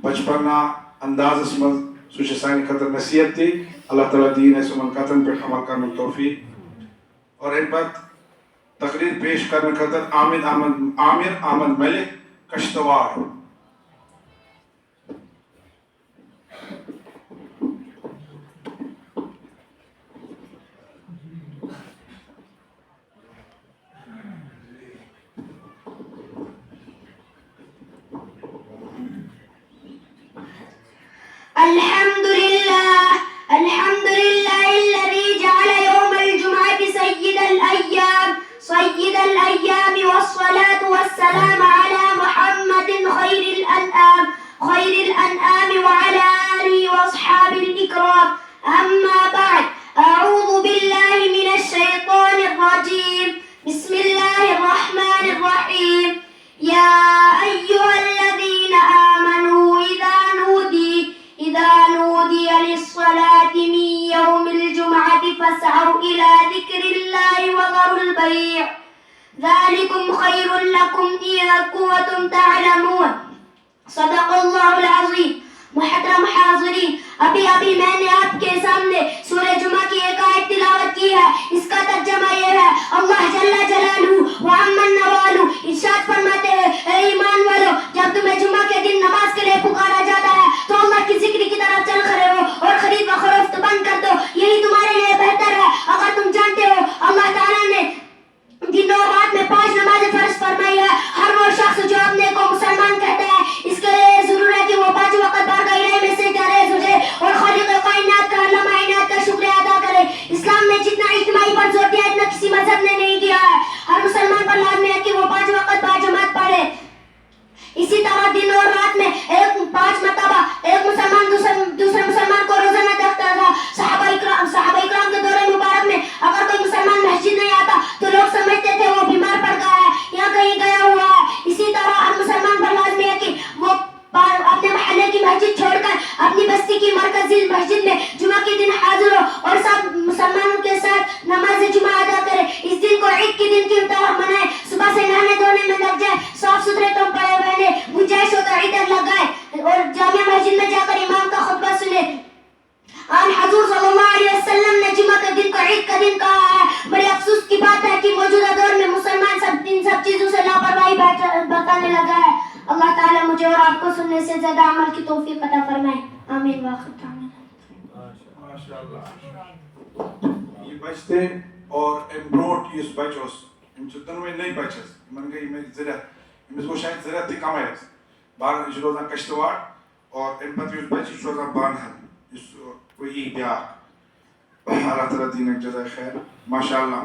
बचपना अंदाज़ मज सह सान खतर नसीहत थी। अल्लाह ताला दीन है सुमन कतन पे अमल करने तौफीक। और इन बात तकरीर पेश करने खतर आमिर अहमद मलिक कश्तवाड़। अल्हम्दुलिल्लाह अल्लज़ी जअल यौमल जुमअति सय्यिदल अय्याम वस्सलातु वस्सलाम अला मुहम्मदिन खैरिल अनआम व अला आलिहि वअस्हाबिल इकराम। अम्मा बअद, अऊज़ु बिल्लाहि मिनश शैतानिर रजीम। बिस्मिल्लाहिर रहमानिर रहीम। या अय्युहल्लज़ीना आमनू इज़ा नूदिया लिस्सलाति मिन यौमिल जुमअति फस्अऊ इला ज़िक्रिल्लाहि व ज़रुल बैअ ज़ालिकुम खैरुल लकुम इन कुंतुम तअलमून। सदक़ल्लाहुल अज़ीम। मुहतरम हाज़िरीन, अभी मैंने आपके सामने सूरह जुमा की एक आयत तिलावत की है। इसका तर्जुमा ये है, अल्लाह जल्ला जलालहू व अम्मन नवालू इरशाद फरमाते हैं, ए ईमान वालों, जब तुम्हें जुमा के दिन नमाज के लिए पुकारा जाता है तो अल्लाह की जिक्र की तरफ चल खड़े हो और खरीद व फरोख्त बंद कर दो। यही तुम्हारे लिए बेहतर है। अगर तुम जानते हो अल्लाह ताला ने दिन और रात में 5 नमाज़ें फर्ज फरमाई है, हर वो शख्स जो अपने को मुसलमान कहता है, इसके लिए जरूर है कि वो 5 वक्त बारगाह इलाही में से जारेज हो जाए और खालिक कायनात का अल्लाह कायनात का शुक्रिया अदा करे। इस्लाम में जितना इज्तिमाई पर जोर दिया इतना किसी मजहब ने नहीं दिया है। हर मुसलमान पर लाज़िम है कि वो 5 वक्त बाजमात पढ़े। इसी तरह दिन और रात में 5 मरतबा एक मुसलमान दूसरे मुसलमान को रोजाना देखता था। सहाबा इकराम के दौरे मुबारक में अगर कोई मुसलमान मस्जिद नहीं आता तो लोग समझते थे वो बीमार पड़ गया है या कहीं गया हुआ है। इसी तरह हर मुसलमान पर लाज़िम है कि वो अपने महल्ले की मस्जिद छोड़कर अपनी बस्ती की मरकजी मस्जिद में जुमा के दिन हाजिर हो और सब मुसलमानों के साथ नमाज जुमा अदा करे। इस दिन को ईद के दिन की तरह मनाए। सुबह से नहाने धोने में लग जाए, साफ सुथरे कपड़े पहने, गुंजाइश हो तो ईदर लगाए और जामिया मस्जिद में जाकर इमाम का खुतबा सुने। आन हजूर सल्लल्लाहु अलैहि वसल्लम ने जुमा के दिन को ईद का दिन कहा है। बड़े अफसोस की बात है कि मौजूदा दौर में मुसलमान इन सब चीजों से लापरवाही बरतने लगा है। अल्लाह ताला मुझे और आपको सुनने से ज्यादा अमल की तौफीक अता फरमाए। आमीन। माशाअल्लाह। ये बचते और एम्ब्रोड इस बचोस इन चुतन में नहीं बचस मन गई में जरा इनको शायद जरा थी कम है बार इजरोजा कश्तवाड़ और एम्पति उस बच इजरोजा बानहर इस कोई ब्याह अल्लाह ताला दीन जज़ा खैर। माशाअल्लाह।